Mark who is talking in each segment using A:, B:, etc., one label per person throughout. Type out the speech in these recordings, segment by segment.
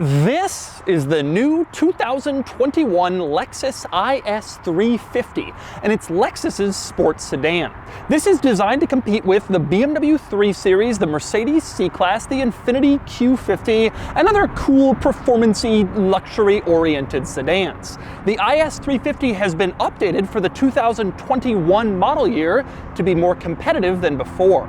A: This is the new 2021 Lexus IS350, and it's Lexus's sports sedan. This is designed to compete with the BMW 3 Series, the Mercedes C-Class, the Infiniti Q50, and other cool, performance-y, luxury-oriented sedans. The IS350 has been updated for the 2021 model year to be more competitive than before.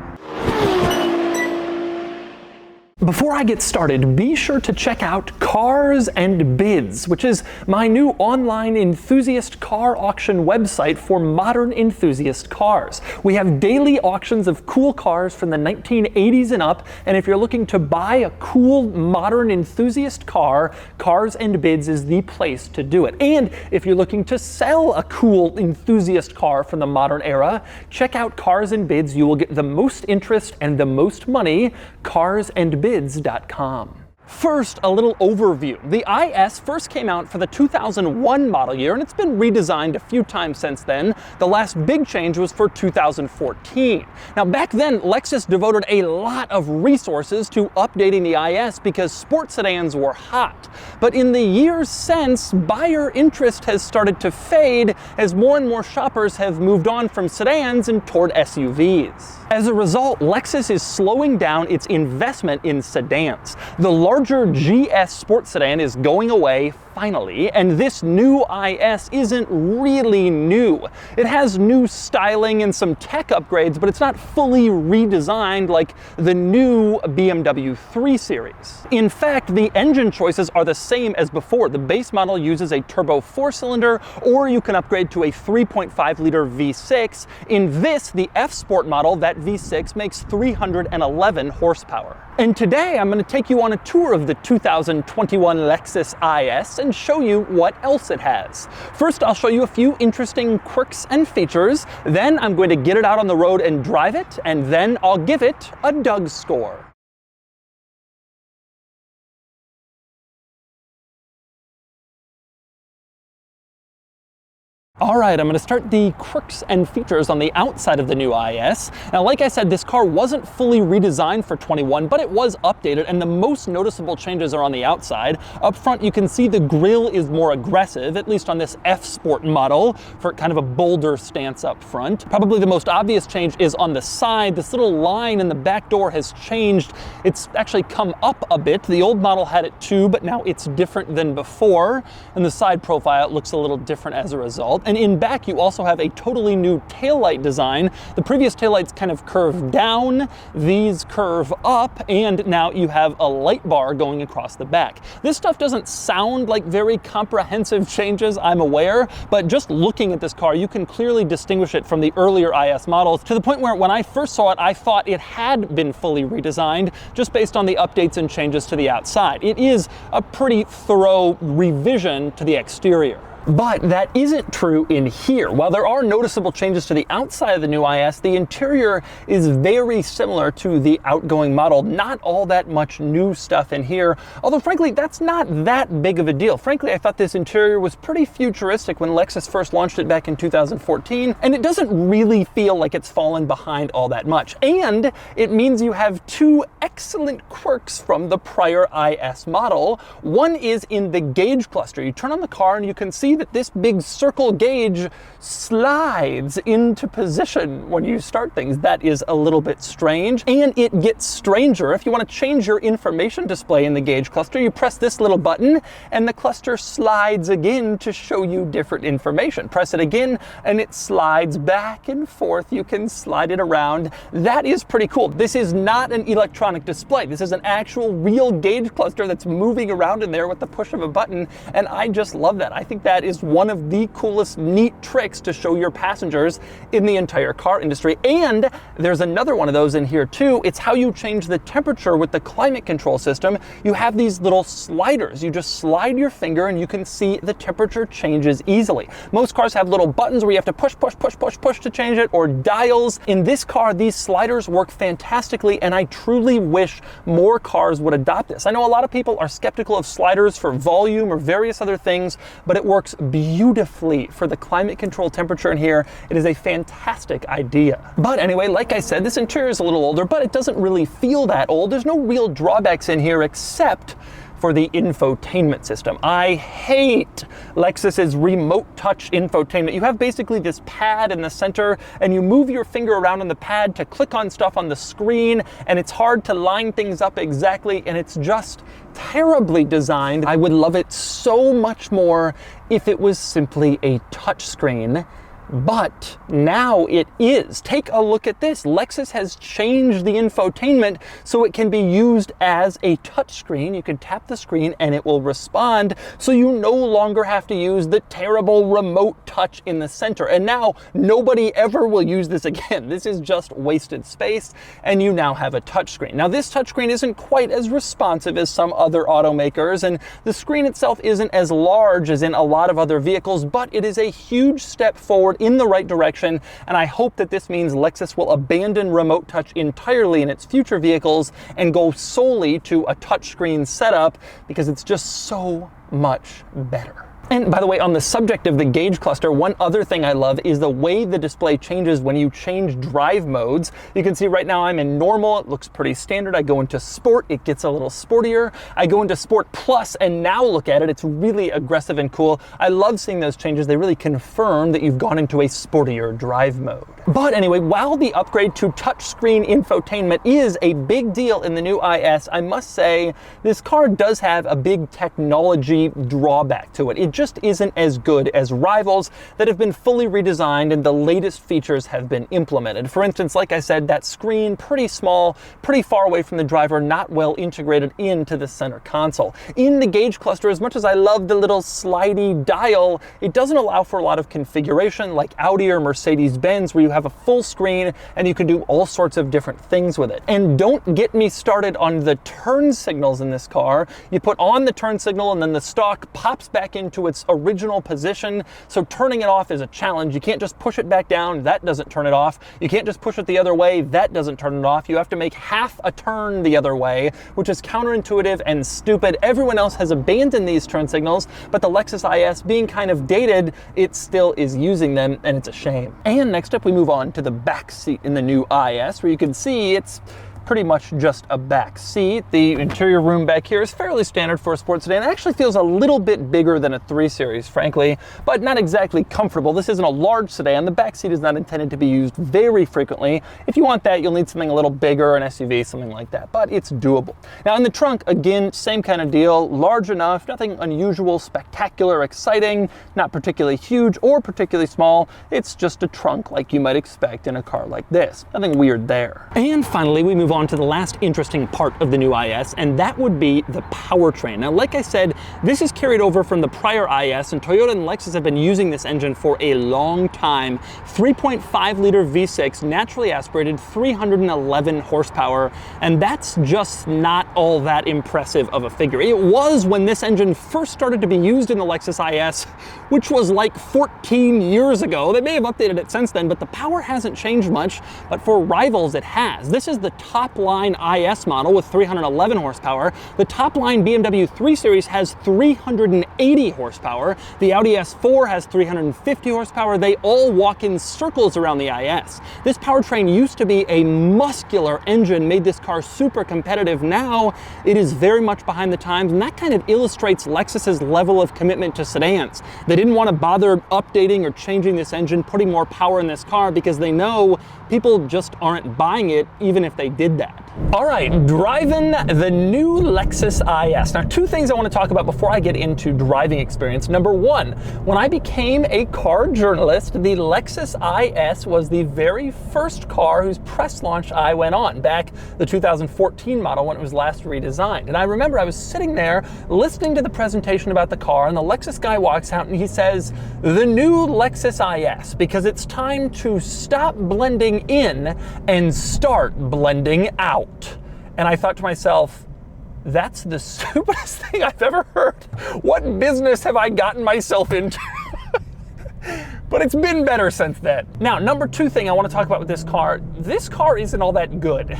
A: Before I get started, be sure to check out Cars and Bids, which is my new online enthusiast car auction website for modern enthusiast cars. We have daily auctions of cool cars from the 1980s and up, and if you're looking to buy a cool modern enthusiast car, Cars and Bids is the place to do it. And if you're looking to sell a cool enthusiast car from the modern era, check out Cars and Bids. You will get the most interest and the most money. carsandbids.com. First, a little overview. The IS first came out for the 2001 model year, and it's been redesigned a few times since then. The last big change was for 2014. Now, back then, Lexus devoted a lot of resources to updating the IS because sports sedans were hot. But in the years since, buyer interest has started to fade as more and more shoppers have moved on from sedans and toward SUVs. As a result, Lexus is slowing down its investment in sedans. The larger GS sports sedan is going away finally, and this new IS isn't really new. It has new styling and some tech upgrades, but it's not fully redesigned like the new BMW 3 Series. In fact, the engine choices are the same as before. The base model uses a turbo 4-cylinder, or you can upgrade to a 3.5-liter V6. In this, the F-Sport model, that V6 makes 311 horsepower. And today I'm going to take you on a tour of the 2021 Lexus IS and show you what else it has. First, I'll show you a few interesting quirks and features, then I'm going to get it out on the road and drive it, and then I'll give it a Doug score. All right, I'm going to start the quirks and features on the outside of the new IS. Now, like I said, this car wasn't fully redesigned for 21, but it was updated, and the most noticeable changes are on the outside. Up front, you can see the grille is more aggressive, at least on this F-Sport model, for kind of a bolder stance up front. Probably the most obvious change is on the side. This little line in the back door has changed. It's actually come up a bit. The old model had it too, but now it's different than before, and the side profile looks a little different as a result. And in back, you also have a totally new taillight design. The previous taillights kind of curve down, these curve up, and now you have a light bar going across the back. This stuff doesn't sound like very comprehensive changes, I'm aware, but just looking at this car, you can clearly distinguish it from the earlier IS models, to the point where when I first saw it, I thought it had been fully redesigned just based on the updates and changes to the outside. It is a pretty thorough revision to the exterior. But that isn't true in here. While there are noticeable changes to the outside of the new IS, the interior is very similar to the outgoing model. Not all that much new stuff in here, although frankly, that's not that big of a deal. Frankly, I thought this interior was pretty futuristic when Lexus first launched it back in 2014, and it doesn't really feel like it's fallen behind all that much. And it means you have two excellent quirks from the prior IS model. One is in the gauge cluster. You turn on the car and you can see that this big circle gauge slides into position when you start things. That is a little bit strange, and it gets stranger. If you want to change your information display in the gauge cluster, you press this little button and the cluster slides again to show you different information. Press it again and it slides back and forth. You can slide it around. That is pretty cool. This is not an electronic display. This is an actual real gauge cluster that's moving around in there with the push of a button, and I just love that. I think that is one of the coolest, neat tricks to show your passengers in the entire car industry. And there's another one of those in here too. It's how you change the temperature with the climate control system. You have these little sliders. You just slide your finger and you can see the temperature changes easily. Most cars have little buttons where you have to push to change it, or dials. In this car, these sliders work fantastically, and I truly wish more cars would adopt this. I know a lot of people are skeptical of sliders for volume or various other things, but it works beautifully for the climate control temperature in here. It is a fantastic idea. But anyway, like I said, this interior is a little older, but it doesn't really feel that old. There's no real drawbacks in here except for the infotainment system. I hate Lexus's remote touch infotainment. You have basically this pad in the center, and you move your finger around on the pad to click on stuff on the screen, and it's hard to line things up exactly, and it's just terribly designed. I would love it so much more if it was simply a touchscreen. But now it is. Take a look at this. Lexus has changed the infotainment so it can be used as a touchscreen. You can tap the screen and it will respond, so you no longer have to use the terrible remote touch in the center. And now nobody ever will use this again. This is just wasted space, and you now have a touchscreen. Now this touchscreen isn't quite as responsive as some other automakers, and the screen itself isn't as large as in a lot of other vehicles, but it is a huge step forward in the right direction, and I hope that this means Lexus will abandon remote touch entirely in its future vehicles and go solely to a touchscreen setup, because it's just so much better. And by the way, on the subject of the gauge cluster, one other thing I love is the way the display changes when you change drive modes. You can see right now I'm in normal, it looks pretty standard. I go into sport, it gets a little sportier. I go into sport plus, and now look at it, it's really aggressive and cool. I love seeing those changes. They really confirm that you've gone into a sportier drive mode. But anyway, while the upgrade to touchscreen infotainment is a big deal in the new IS, I must say this car does have a big technology drawback to it. It just isn't as good as rivals that have been fully redesigned and the latest features have been implemented. For instance, like I said, that screen, pretty small, pretty far away from the driver, not well integrated into the center console. In the gauge cluster, as much as I love the little slidey dial, it doesn't allow for a lot of configuration like Audi or Mercedes-Benz, where you have a full screen and you can do all sorts of different things with it. And don't get me started on the turn signals in this car. You put on the turn signal and then the stalk pops back into its original position, so turning it off is a challenge. You can't just push it back down, that doesn't turn it off. You can't just push it the other way, that doesn't turn it off. You have to make half a turn the other way, which is counterintuitive and stupid. Everyone else has abandoned these turn signals, but the Lexus IS, being kind of dated, it still is using them, and it's a shame. And next up we move on to the back seat in the new IS, where you can see it's pretty much just a back seat. The interior room back here is fairly standard for a sports sedan. It actually feels a little bit bigger than a 3 Series, frankly, but not exactly comfortable. This isn't a large sedan. The back seat is not intended to be used very frequently. If you want that, you'll need something a little bigger, an SUV, something like that, but it's doable. Now in the trunk, again, same kind of deal, large enough, nothing unusual, spectacular, exciting, not particularly huge or particularly small. It's just a trunk like you might expect in a car like this. Nothing weird there. And finally, we move on to the last interesting part of the new IS, and that would be the powertrain. Now, like I said, this is carried over from the prior IS, and Toyota and Lexus have been using this engine for a long time. 3.5 liter V6, naturally aspirated, 311 horsepower, and that's just not all that impressive of a figure. It was when this engine first started to be used in the Lexus IS, which was like 14 years ago. They may have updated it since then, but the power hasn't changed much, but for rivals, it has. This is the top line IS model with 311 horsepower. The top line BMW 3 Series has 380 horsepower. The Audi S4 has 350 horsepower. They all walk in circles around the IS. This powertrain used to be a muscular engine, made this car super competitive. Now it is very much behind the times, and that kind of illustrates Lexus's level of commitment to sedans. They didn't want to bother updating or changing this engine, putting more power in this car, because they know people just aren't buying it even if they did that. All right, driving the new Lexus IS. Now, two things I want to talk about before I get into driving experience. Number one, when I became a car journalist, the Lexus IS was the very first car whose press launch I went on, back the 2014 model when it was last redesigned. And I remember I was sitting there listening to the presentation about the car, and the Lexus guy walks out and he says, "The new Lexus IS, because it's time to stop blending in and start blending out." And I thought to myself, that's the stupidest thing I've ever heard. What business have I gotten myself into? But it's been better since then. Now, number two thing I want to talk about with this car isn't all that good.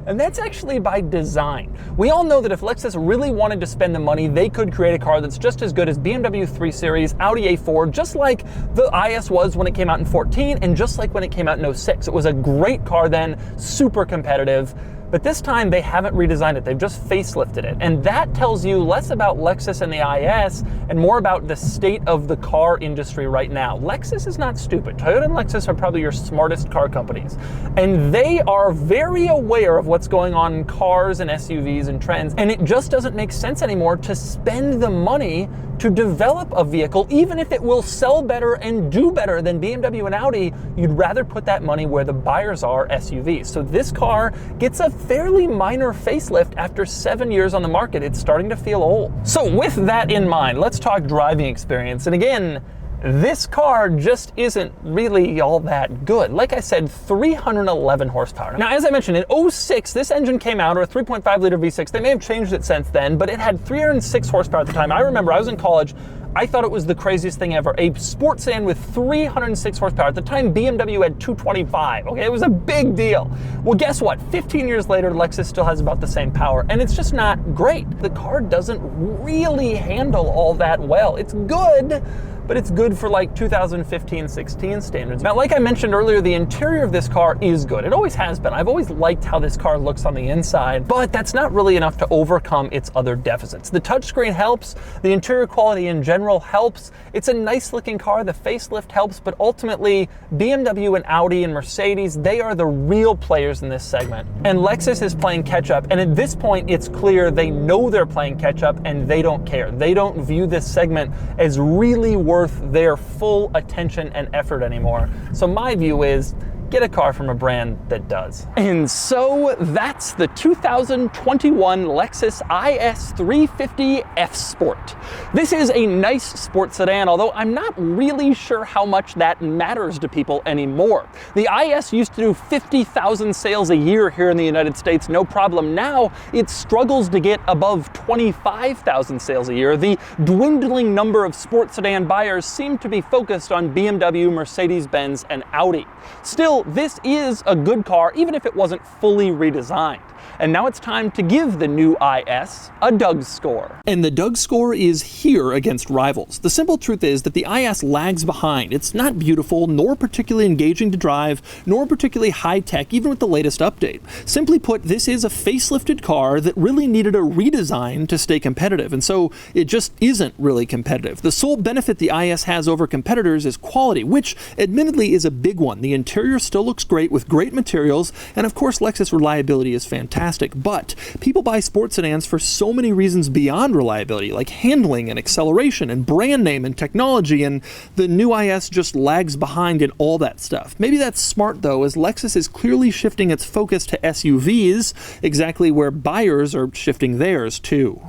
A: And that's actually by design. We all know that if Lexus really wanted to spend the money, they could create a car that's just as good as BMW 3 Series, Audi A4, just like the IS was when it came out in 14, and just like when it came out in 06. It was a great car then, super competitive. But this time they haven't redesigned it, they've just facelifted it. And that tells you less about Lexus and the IS and more about the state of the car industry right now. Lexus is not stupid. Toyota and Lexus are probably your smartest car companies. And they are very aware of what's going on in cars and SUVs and trends. And it just doesn't make sense anymore to spend the money to develop a vehicle, even if it will sell better and do better than BMW and Audi. You'd rather put that money where the buyers are, SUVs. So this car gets a fairly minor facelift after 7 years on the market. It's starting to feel old. So with that in mind, let's talk driving experience. And again, this car just isn't really all that good. Like I said, 311 horsepower. Now, as I mentioned, in 06, this engine came out, or a 3.5 liter V6. They may have changed it since then, but it had 306 horsepower at the time. I remember I was in college. I thought it was the craziest thing ever. A sports sedan with 306 horsepower. At the time, BMW had 225. Okay, it was a big deal. Well, guess what? 15 years later, Lexus still has about the same power, and it's just not great. The car doesn't really handle all that well. It's good, but it's good for like 2015-16 standards. Now, like I mentioned earlier, the interior of this car is good. It always has been. I've always liked how this car looks on the inside, but that's not really enough to overcome its other deficits. The touchscreen helps. The interior quality in general helps. It's a nice looking car. The facelift helps, but ultimately, BMW and Audi and Mercedes, they are the real players in this segment. And Lexus is playing catch up. And at this point, it's clear they know they're playing catch up and they don't care. They don't view this segment as really worth their full attention and effort anymore. So my view is, get a car from a brand that does. And so that's the 2021 Lexus IS350 F-Sport. This is a nice sports sedan, although I'm not really sure how much that matters to people anymore. The IS used to do 50,000 sales a year here in the United States, no problem. Now it struggles to get above 25,000 sales a year. The dwindling number of sports sedan buyers seem to be focused on BMW, Mercedes-Benz, and Audi. Still, this is a good car, even if it wasn't fully redesigned. And now it's time to give the new IS a DOUGSCORE. And the DOUGSCORE is here against rivals. The simple truth is that the IS lags behind. It's not beautiful, nor particularly engaging to drive, nor particularly high-tech, even with the latest update. Simply put, this is a facelifted car that really needed a redesign to stay competitive, and so it just isn't really competitive. The sole benefit the IS has over competitors is quality, which admittedly is a big one. The interior still looks great with great materials, and of course Lexus reliability is fantastic. But people buy sports sedans for so many reasons beyond reliability, like handling and acceleration and brand name and technology, and the new IS just lags behind in all that stuff. Maybe that's smart though, as Lexus is clearly shifting its focus to SUVs, exactly where buyers are shifting theirs too.